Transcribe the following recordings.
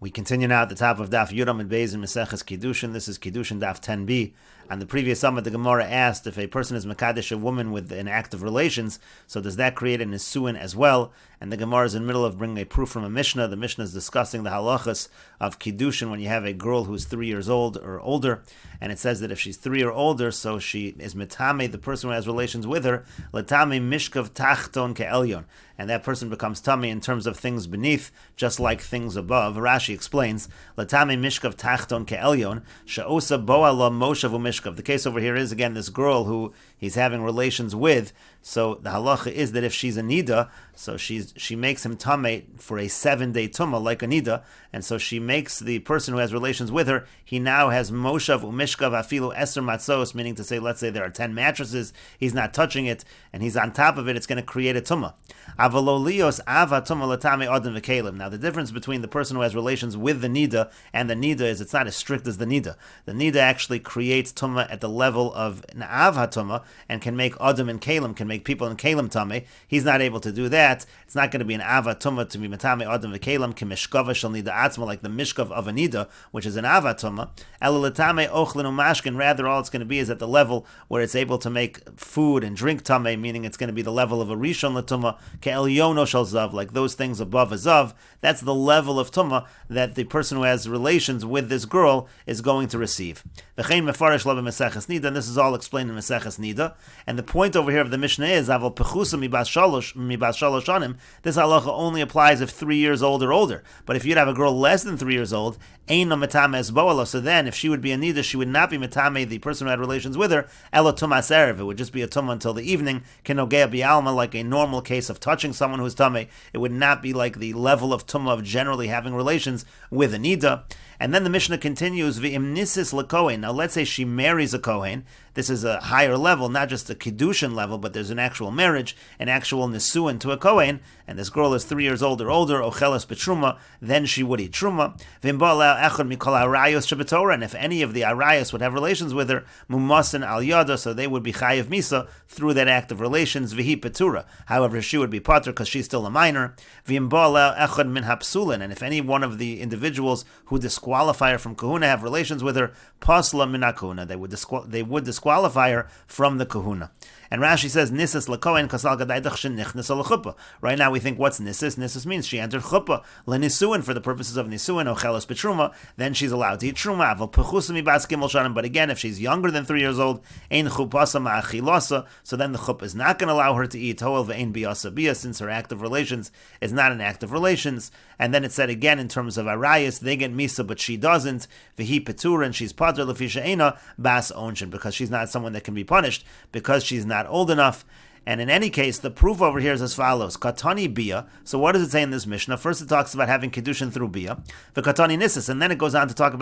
We continue now at the top of Daf Yomi in Meseches Kiddushin. This is Kiddushin Daf 10b. On the previous summit, the Gemara asked if a person is Mekadesh a woman with an act of relations, so does that create an Nisuin as well? And the Gemara is in the middle of bringing a proof from a Mishnah. The Mishnah is discussing the halachas of Kiddushin when you have a girl who's 3 years old or older, and it says that if she's 3 or older, so she is Metame, the person who has relations with her, Letame Mishkav Tachton Ke'elyon, and that person becomes tummy in terms of things beneath, just like things above. Rashi explains, Letame Mishkav Tachton Ke'elyon, Sha'osa Bo'ala Moshav Mishkav. The case over here is, again, this girl who he's having relations with. So the halacha is that if she's a nida, so she makes him tameh for a 7-day tumah like a nida, and so she makes the person who has relations with her, he now has moshav umishkav afilu eser matzos, meaning to say, let's say there are 10 mattresses, he's not touching it, and he's on top of it, it's going to create a tumah. Avalolios ava tumah latame adam v'kelim. Now the difference between the person who has relations with the nida and the nida is it's not as strict as the nida. The nida actually creates tumah at the level of an av tumah and can make adam and kelim, can make people in kelim tameh. He's not able to do that. It's not going to be an ava tumah to be matame adam v'kelim kimishkava shel nida atzma, like the mishkav of a nida, which is an ava tumah. Elalatame ochlin umashkin. Rather, all it's going to be is at the level where it's able to make food and drink tameh, meaning it's going to be the level of a rishon latuma ke'elyono shel zav, like those things above a zav. That's the level of tumah that the person who has relations with this girl is going to receive. V'chein mefarish lo b'Meseches nida, and this is all explained in Meseches nida. And the point over here of the Mishnah is aval pechusa mibas shalosh shanim. This halacha only applies if 3 years old or older. But if you'd have a girl less than 3 years old, ein no metame es bo'ala, so then if she would be a nida, she would not be metame the person who had relations with her, ela tumas erev. It would just be a tumah until the evening, kenogea bi'alma, like a normal case of touching someone who's tameh. It would not be like the level of tumah of generally having relations with a nida. And then the Mishnah continues, v'im nisis lekohen. Now let's say she marries a kohen. This is a higher level, not just a kiddushin level, but there's an actual marriage, an actual nisuin to a kohen, and this girl is 3 years old or older, ochelas betruma, then she would eat truma. V'im ba'ala echad mikol arayos shebetorah, and if any of the arayos would have relations with her, mumasin al yada, so they would be chayiv misa through that act of relations, v'hi petura. However, she would be pater because she's still a minor. V'im ba'ala echad min hapsulin, and if any one of the individuals who disqualify her from kahuna have relations with her, pasla min hakahuna, they would disqualify her from the kahuna. And Rashi says, Nisis lakohen kasal gadaydach shenichnas al chuppah. Right now we think, what's Nisis? Nisis means she entered chuppah, lenisuin, for the purposes of nisuin, ochelas betruma, then she's allowed to eat truma, aval pechusa mibas gimel shanim. But again, if she's younger than 3 years old, ein chupasa ma'achilasa, so then the chuppah is not going to allow her to eat, hoel ve'ein biasa bia, since her act of relations is not an act of relations. And then it said again, in terms of arayas, they get misa, but she doesn't, vehi petura, and she's pater lefisha eina bas onshin, because she's not someone that can be punished, because she's not old enough. And in any case, the proof over here is as follows: Katani bia. So what does it say in this Mishnah? First, it talks about having kiddushin through bia, the katani nisis, and then it goes on to talk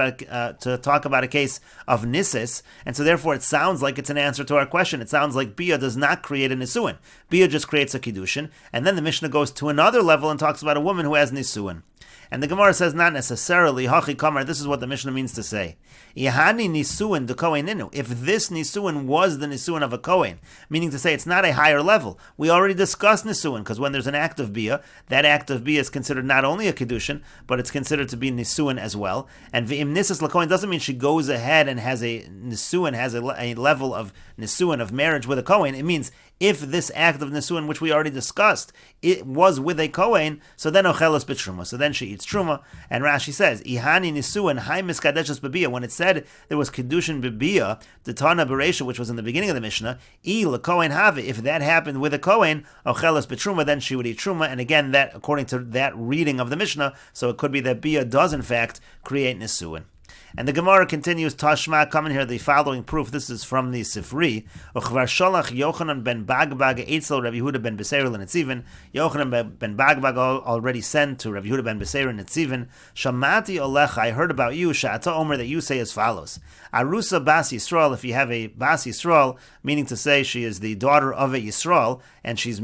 about a case of nisis. And so therefore, it sounds like it's an answer to our question. It sounds like bia does not create a nisuin. Bia just creates a kiddushin. And then the Mishnah goes to another level and talks about a woman who has nisuin. And the Gemara says not necessarily, hachi kamar, this is what the Mishnah means to say. Ihani nisuin de koheninu. If this nisuin was the nisuin of a kohen, meaning to say it's not a higher level. We already discussed nisuin, because when there's an act of bia, that act of bia is considered not only a kiddushin, but it's considered to be nisuin as well. And v'im nisis lakohen doesn't mean she goes ahead and has a nisuin, has a level of nisuin, of marriage with a kohen. It means if this act of nisuin, which we already discussed, it was with a kohen, so then ochelas betruma, so then she eats truma. And Rashi says, ihani nisuin hai miskadeshes bebia. When it said there was kiddushin bebia, the Tana Bereisha, which was in the beginning of the Mishnah, la kohen have, if that happened with a kohen, ochelas betruma, then she would eat truma. And again, that according to that reading of the Mishnah, so it could be that bia does in fact create nisuin. And the Gemara continues, Tashma, come in here, the following proof. This is from the Sifri. Uchvar sholach Yochanan ben Bagbag eitzel Rabbi Yehuda ben Beseir l'Netzivin. Yochanan ben Bagbag already sent to Rabbi Yehuda ben Beseir l'Netzivin. Shamati olecha, I heard about you, Sha'ata Omer, that you say as follows. Arusa bas Yisrael, if you have a bas Yisrael, meaning to say she is the daughter of a Yisrael, and she's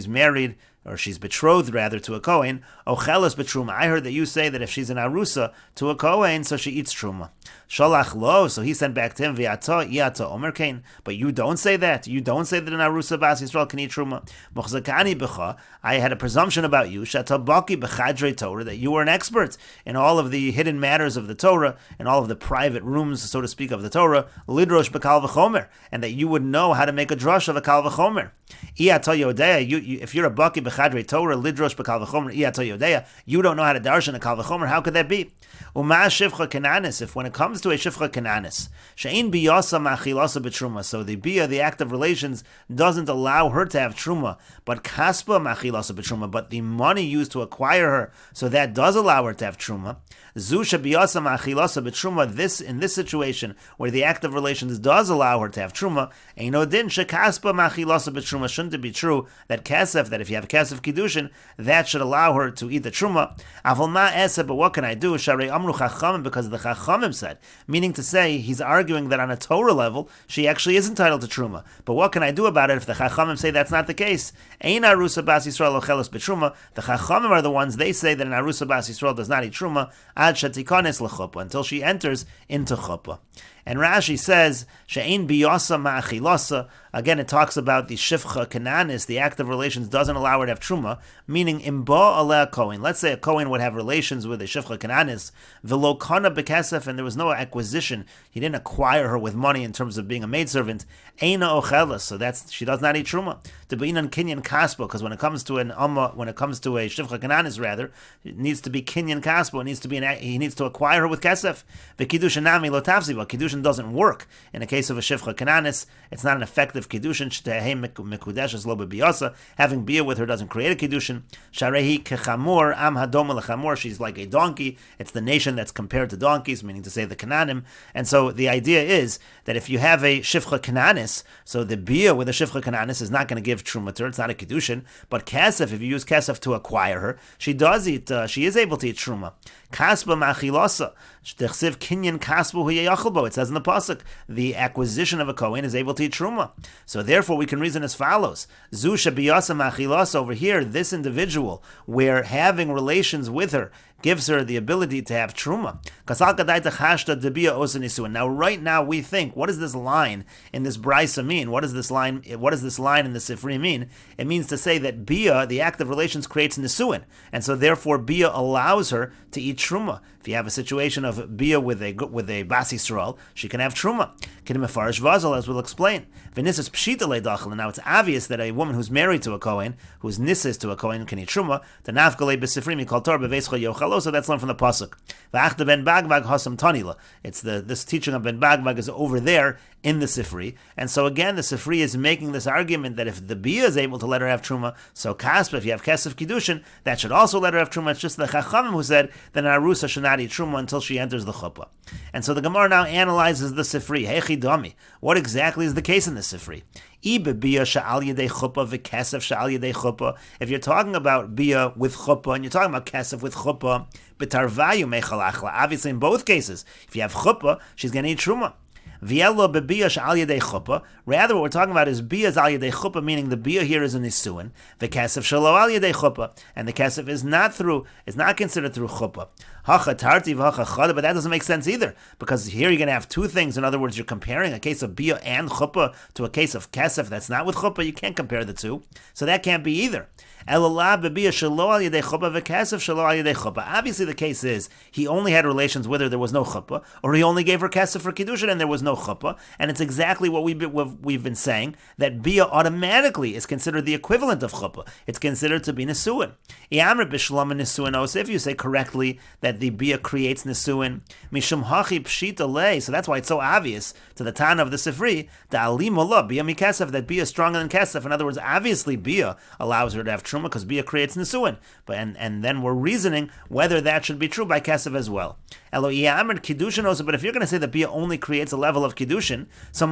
married, or she's betrothed rather to a Kohen, ochelas betruma. I heard that you say that if she's an arusa to a Kohen, so she eats truma. Shalach lo, so he sent back to him, v'ata iata omer kain. But you don't say that. You don't say that an arusa bas Yisrael can eat truma. Mochzakani b'cha. I had a presumption about you, shata baki b'chadrei Torah, that you were an expert in all of the hidden matters of the Torah, in all of the private rooms, so to speak, of the Torah, lidrosh b'kal v'chomer, and that you would know how to make a drush of a kal v'chomer. Iata yodea. If you're a baki b'chadrei Torah, lidrosh b'kal v'chomer, iata yodea, you don't know how to darshan a kal v'chomer. How could that be? Uma shivcha kananis. If when it comes to a shivcha kananis, she'in biyasa machilasa b'truma, so the bia, the act of relations, doesn't allow her to have truma, but kaspa machilasa b'truma, but the money used to acquire her, so that does allow her to have truma. Zusha biyasa machilasa b'truma. This, in this situation where the act of relations does allow her to have truma, eino din shekaspa machilasa b'truma. Shouldn't it be true that kasef, that if you have kasef kiddushin, that should allow her to eat the truma? Avol ma esa, but what can I do? Sharei amru chachamim, because the chachamim said, meaning to say, he's arguing that on a Torah level, she actually is entitled to truma. But what can I do about it if the chachamim say that's not the case? Ein arusa bas Yisrael ochelas b'truma. The chachamim are the ones, they say that an arusa bas Yisrael does not eat truma ad shetikanes lechuppah, until she enters into chuppah. And Rashi says, she'ein biyasa ma'achilasa. Again, it talks about the shivcha kananis, the act of relations doesn't allow her to have truma, meaning imba aleh kohen. Let's say a kohen would have relations with a shivcha kananis, v'lo kana bekesef, and there was no acquisition. He didn't acquire her with money in terms of being a maidservant. Eina ochelas, so that's, she does not eat truma. To be in kinyan kaspo, because when it comes to an amma, when it comes to a shivcha kananis rather, it needs to be kinyan kaspo. It needs to be he needs to acquire her with kesef. V'kiddushin nami lo tafsi, but kiddushin doesn't work in a case of a shivcha kananis. It's not an effective kiddushin. Shtehei mekudesh as lo b'biyasa. Having bia with her doesn't create a kiddushin. Sharehi kechamor am hadom lechamor. She's like a donkey. It's the nation that's compared to donkeys, meaning to say the Canaanim. And so the idea is that if you have a shivcha kananis, so the bia with a shivcha kananis is not going to give truma to her. It's not a kiddushin. But kesef, if you use kesef to acquire her, she does eat. She is able to eat truma. Kasba machilasa. Dechsiv kinyan kasbu huyayachalbo. It says in the pasuk, the acquisition of a kohen is able to eat truma. So therefore, we can reason as follows: Zusha biyasa machilasa. Over here, this individual, where having relations with her gives her the ability to have truma. Now, right now, we think, what does this line in this brisa mean? What does this line in the Sifri mean? It means to say that bia, the act of relations, creates nisuin, and so therefore bia allows her to eat truma. If you have a situation of bia with a bas Yisrael, she can have truma. As we'll explain. Now it's obvious that a woman who's married to a kohen, who's nisses to a kohen, can eat truma. The nafkale b'sifrim kol tor b'veischa yochalo. So that's learned from the pasuk. V'achta ben bagvag hasam tanila. It's this teaching of ben bagvag is over there in the Sifri, and so again the Sifri is making this argument that if the bia is able to let her have truma, so kaspa, if you have kesef kiddushin, that should also let her have truma. It's just the chachamim who said that an arusa should not eat truma until she enters the chuppah. And so the Gemara now analyzes the Sifri. Hechi dami, what exactly is the case in the Sifri? If you're talking about bia with chuppah and you're talking about kesef with chuppah, obviously in both cases, if you have chuppah, she's going to eat truma. Rather, what we're talking about is bia al yedei chuppah, meaning the bia here is in nisuin. The kesef shelo al yedei chuppah, and the kesef is not considered through chuppah. Hacha tarti v'hacha chada, but that doesn't make sense either, because here you're going to have two things. In other words, you're comparing a case of bia and chuppah to a case of kesef that's not with chuppah. You can't compare the two, so that can't be either. Obviously, the case is he only had relations with her, there was no chuppah, or he only gave her kesef for kiddushin and there was no chuppah, and it's exactly what we've been saying, that bia automatically is considered the equivalent of chuppah. It's considered to be nesuin. If you say correctly that the bia creates nesuin, mishum hachi pshita lei, so that's why it's so obvious to the Tana of the Sifri, bia mi kesef, that bia is stronger than kesef. In other words, obviously bia allows her to have truma because bia creates nesuin, and then we're reasoning whether that should be true by kesef as well. But if you're going to say that bia only creates a level of kiddushin, so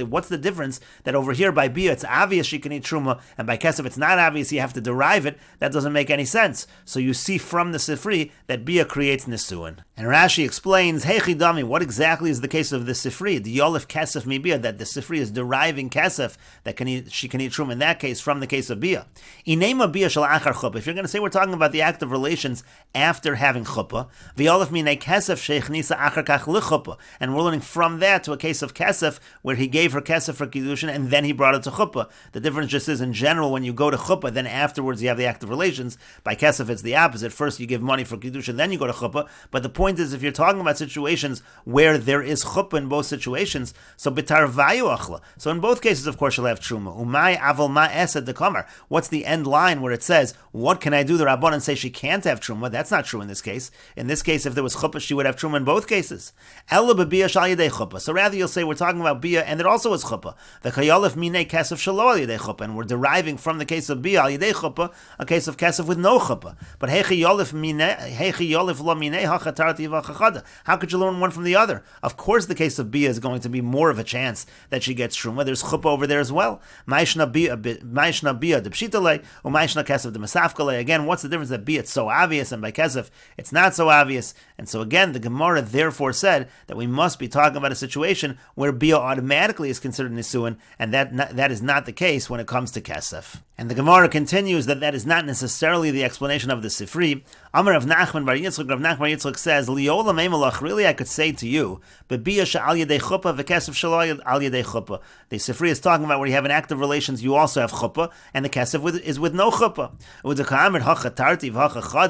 what's the difference that over here by bia it's obvious she can eat truma, and by kesef it's not obvious, you have to derive it? That doesn't make any sense. So you see from the Sifri that Bia creates Nisuin. And Rashi explains, Hey Chidami, what exactly is the case of the Sifri? The Yolif Kesef mi Bia, that the Sifri is deriving Kesef, that she can eat Truma in that case from the case of Bia. Inema Bia shel achar chuppah. If you're going to say we're talking about the act of relations after having chuppah, V'Yolif minei Kesef sheichnisa achar kach lichuppah. And we're learning from that to a case of Kesef, where he gave her Kesef for Kiddushin, and then he brought it to chuppah. The difference just is, in general, when you go to chuppah, then afterwards you have the act of relations. By Kesef, it's the opposite. First you give money for Kiddushin, then you go to chuppah. But the point is, if you're talking about situations where there is chuppah in both situations, so bitar vayu achla. So in both cases, of course, you'll have truma. Umay aval ma esed dekamar. What's the end line where it says, what can I do? The Rabbanan say she can't have truma. That's not true in this case. In this case, if there was chuppah, she would have truma in both cases. Ella b'bia shal yedei chuppah. So rather you'll say we're talking about bia, and there also is chuppah. The kayolef minei kesef shalo al yedei chuppah, and we're deriving from the case of bia al yedei chuppah a case of kesef with no chuppah. But hechi yolef lo minei hachatarti v'chachada. How could you learn one from the other? Of course, the case of bia is going to be more of a chance that she gets truma. There's chuppah over there as well. Ma'ishna bia de pshitale, or ma'ishna kesef de masafkale. Again, what's the difference that bia it's so obvious and by kesef it's not so obvious? And so again, the Gemara therefore said that we must be talking about a situation where bia automatically is considered nisuin, and that is not the case when it comes to kesef. And the Gemara continues that is not necessarily the explanation of the Sifri. Amar Rav Nachman bar Yitzchak, Rav Nachman bar Yitzchak says, Liola meimalach, really I could say to you, but bia she'al yedei chuppah v'kesef shelo al yedei chuppah. The Sifri is talking about where you have an act of relations, you also have chuppah, and the kesef is with no chuppah.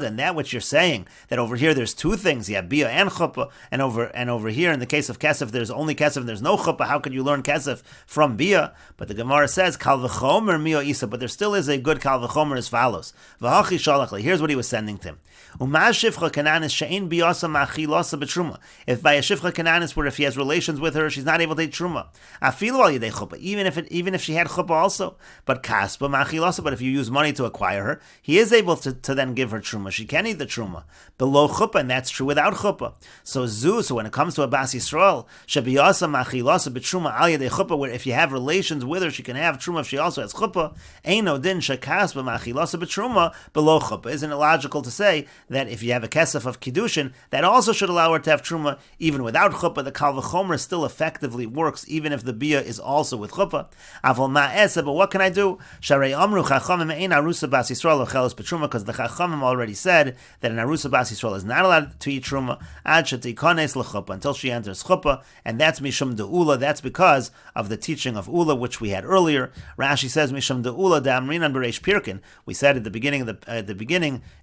And that which you're saying, that over here there's two things, you have bia and chuppah, and over here in the case of kesef there's only kesef and there's no chuppah. How could you learn kesef from bia? But the Gemara says, Kal v'chomer mio isa, but there still is a good Kal v'chomer as follows. V'hachi shalach, here's what he was sending to him. If by a shifcha kananis, where if he has relations with her, she's not able to eat truma. Even if she had chuppah also. But kaspa machilasa, but if you use money to acquire her, he is able to then give her truma. She can eat the truma below chuppah, and that's true without chuppah. So when it comes to a bas Yisrael, shebiyasa machilasa b'truma al yedei chuppah, where if you have relations with her, she can have truma if she also has chuppah. Eino din shekaspa machilasa b'truma below chuppah. Isn't it logical to say that if you have a kesef of Kiddushin, that also should allow her to have truma even without chuppah? The kal v'chomer still effectively works even if the bia is also with chuppah. Aval ma'eseh, but what can I do? Sharei amru chachamim ein arusa bas Yisrael ochelos b'truma, because the chachamim already said that an arusa bas Yisrael is not allowed to eat truma ad shetikones l'chuppah, until she enters chuppah, and that's mishum de'ula. That's because of the teaching of ula, which we had earlier. Rashi says mishum de'ula da'amrinan b'reish pirkin. We said at the beginning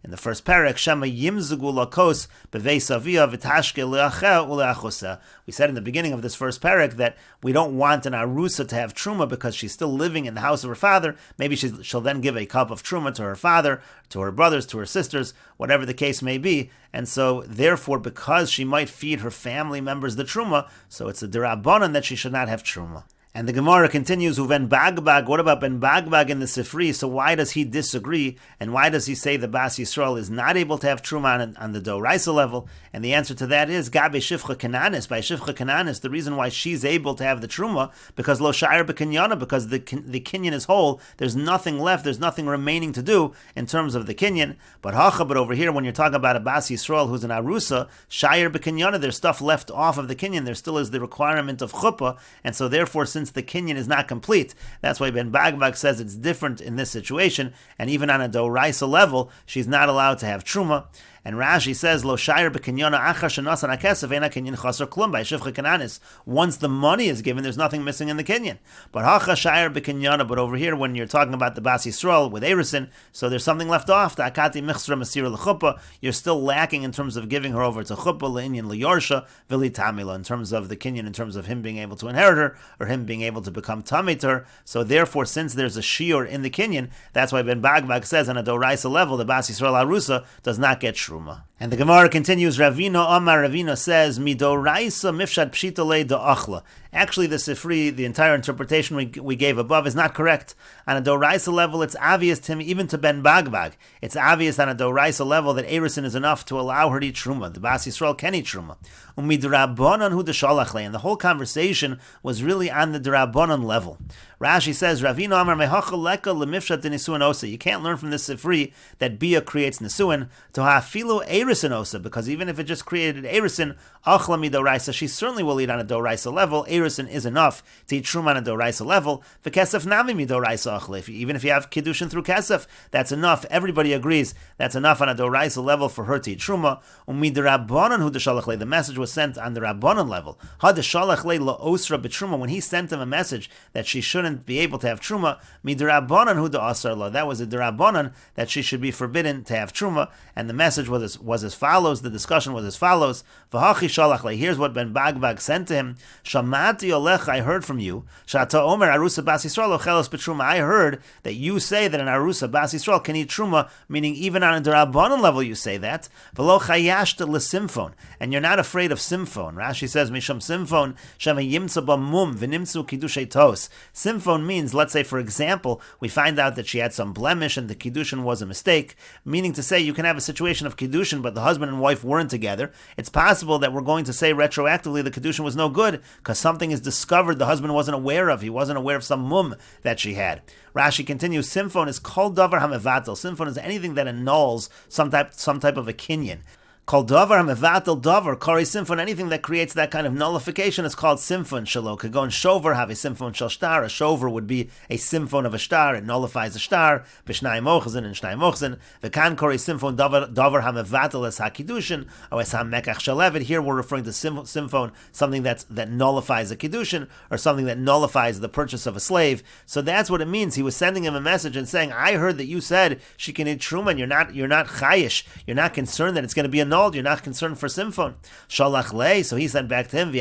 in the first parak, Shema yimzugu lakos beveis avia v'tashke le'acheh ule'achosa. We said in the beginning of this first parak that we don't want an arusa to have truma because she's still living in the house of her father. Maybe she'll then give a cup of truma to her father, to her brothers, to her sisters, whatever the case may be. And so, therefore, because she might feed her family members the truma, so it's a derabanan that she should not have truma. And the Gemara continues, Uven Bagbag, what about Ben Bagbag in the Sifri? So why does he disagree? And why does he say the Bas Yisrael is not able to have Truma on the Doraisa level? And the answer to that is, Gabe Shifcha Kananis, by Shifcha Kananis, the reason why she's able to have the Truma, because Lo Sha'ir B'Kinyana, because the Kinyan is whole, there's nothing left, there's nothing remaining to do in terms of the Kinyan. But over here, when you're talking about a Bas Yisrael who's an Arusa, Sha'ir B'Kinyana, there's stuff left off of the Kinyan, there still is the requirement of Chuppah, and so therefore, since the Kinyan is not complete, that's why Ben Bagbag says it's different in this situation, and even on a Doraisa level, she's not allowed to have Truma. And Rashi says, Lo Shair B'Kinyana Achar Shenasan HaKesef Eina Kinyan Chasar Klum by Shifcha Kananis. Once the money is given, there's nothing missing in the Kinyan. But Hacha Shair B'Kinyana, but over here, when you're talking about the Bas Yisrael with Erisin, so there's something left off. The Akati Michsra Masira L'Chuppah, you're still lacking in terms of giving her over to Chuppah, L'Inyan L'Yorsha, Vili Tamila, in terms of the Kinyan, in terms of him being able to inherit her, or him being able to become Tamei to her. So therefore, since there's a Shiur in the Kinyan, that's why Ben Bagbag says on a Doraisa level, the Bas Yisrael Arusa does not get Shruma. And the Gemara continues, Ravino Amar Ravino says, Midoraisa mifshad pshitole da'achla. Actually, the Sifri, the entire interpretation we gave above is not correct. On a Doraisa level, it's obvious to him, even to Ben Bagbag. It's obvious on a Doraisa level that Erisin is enough to allow her to eat Truma. The Bas Yisrael can eat Truma. Umidrabanan hu deshalachle. And the whole conversation was really on the Drabanan level. Rashi says, Ravino Amar mehacha leka lemifshat denisuin osa. You can't learn from this Sifri that Bia creates Nisuin to hafilu Erisin osa, because even if it just created Erisin, achla midoraisa, she certainly will eat on a Doraisa level. Erisin is enough to eat Truma on a Doraisa level. The Kesef nami midoraisa achla. Even if you have Kiddushin through Kesef, that's enough. Everybody agrees that's enough on a Doraisa level for her to eat Truma. Umidrabanan hu deshalachle. The message was sent on the Rabbanan level. Ha deshalachle la osra b'Truma. When he sent him a message that she shouldn't be able to have Truma, midrabanan hu de'asar la. That was a derabanan that she should be forbidden to have Truma. And the message was as follows. The discussion was as follows. V'hachi shalachle. Here's what Ben Bagbag sent to him. Shamati olech. I heard from you. Shata omer arusa bas Yisrael ochelos b'Truma. I heard that you say that an arusa bas Yisrael can eat Truma, meaning even on a derabanan level you say that. V'lo chayashta l'simfon. And you're not afraid of simfon. Rashi says, Misham simfon shema yimtza b'mum v'nimtzu kiddushay tos. Simfon means, let's say, for example, we find out that she had some blemish and the kiddushin was a mistake, meaning to say you can have a situation of kiddushin, but the husband and wife weren't together. It's possible that we're going to say retroactively the kiddushin was no good because something is discovered the husband wasn't aware of. He wasn't aware of some mum that she had. Rashi continues, simfon is called davar hamevatel. Simfon is anything that annuls some type of a kinyan. Called davar mevatel davar kari simfon. Anything that creates that kind of nullification is called simfon. Shalo kagon shover have a simfon shel shtar. A shover would be a simfon of a shtar. It nullifies a shtar. B'shnai mochzin and shnai mochzin. V'kan kari simfon davar hamevatel es hakidushin or es hamekach shalevet. Here we're referring to simfon, something that nullifies a kiddushin or something that nullifies the purchase of a slave. So that's what it means. He was sending him a message and saying, I heard that you said she can eat truma. And you're not chayish. You're not concerned that it's going to be a you're not concerned for simfon. Shalach lei, so he sent back to him,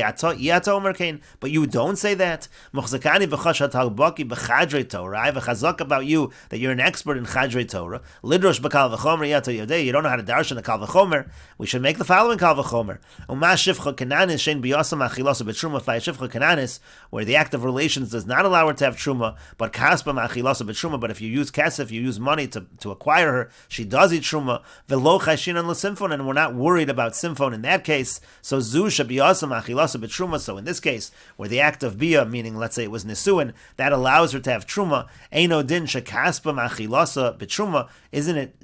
but you don't say that. I have a chazak about you that you're an expert in chadrei Torah. Lidrosh b'kal v'chomer yato yodei. You don't know how to darshan a kal v'chomer. We should make the following kal v'chomer. Where the act of relations does not allow her to have truma, but kaspa ma'achilasa b'truma. But if you use kesef, you use money to acquire her, she does eat truma. V'lo chayshinan l'simfon, and we're not worried about simfon in that case. So zu shabiyasa ma'achilasa b'truma. So in this case, where the act of bia, meaning let's say it was nisuin, that allows her to have truma. Eino din shekaspa ma'achilasa b'truma. Isn't it?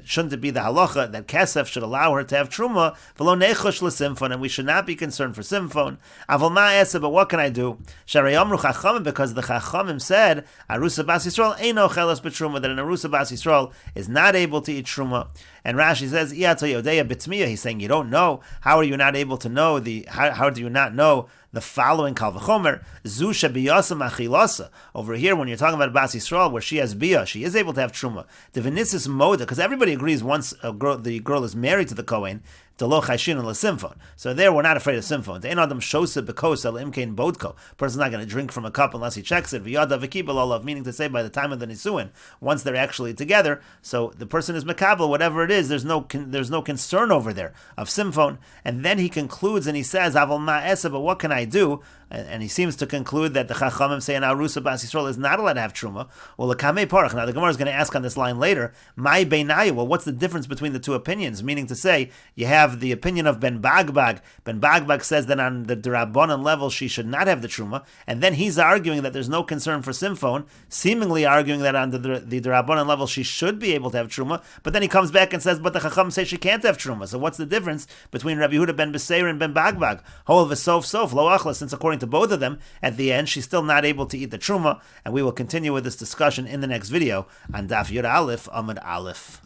Shouldn't it be the halacha that kesef should allow her to have truma? V'lo nechosh l'simfon, and we should not be concerned for simfon. Aval ma'esa, but what can I do? Sharei amru chachamim, because the chachamim said arusa bas Yisrael eino chelas b'truma, that an arusa bas Yisrael is not able to eat truma. And Rashi says, he's saying you don't know. How are you not able to know how do you not know the following kal v'chomer? Zu shebiyasa machilasa. Over here, when you're talking about Bas Yisrael, where she has bia, she is able to have truma. The v'nisis moda, because everybody agrees once the girl is married to the Kohen, so there we're not afraid of simfon. Person's not going to drink from a cup unless he checks it. Meaning to say by the time of the nisuin, once they're actually together, so the person is makabel, whatever it is, there's no concern over there of simfon. And then he concludes and he says, Aval ma'esa, but what can I do? And he seems to conclude that the Chachamim say an Arusa Bas Yisrael is not allowed to have Truma. Well, the Kamei Parach. Now the Gemara is going to ask on this line later, Mai Beinayu. Well, what's the difference between the two opinions? Meaning to say, you have the opinion of Ben Bagbag. Ben Bagbag says that on the Derabanan level she should not have the Truma, and then he's arguing that there's no concern for Simfon, seemingly arguing that on the Derabanan level she should be able to have Truma. But then he comes back and says, but the Chacham say she can't have Truma. So what's the difference between Rabbi Yehuda ben Beseir and Ben Bagbag? Hol v'sof lo achla, since according to both of them, at the end, she's still not able to eat the truma, and we will continue with this discussion in the next video on Daf Yud Aleph Amud Aleph.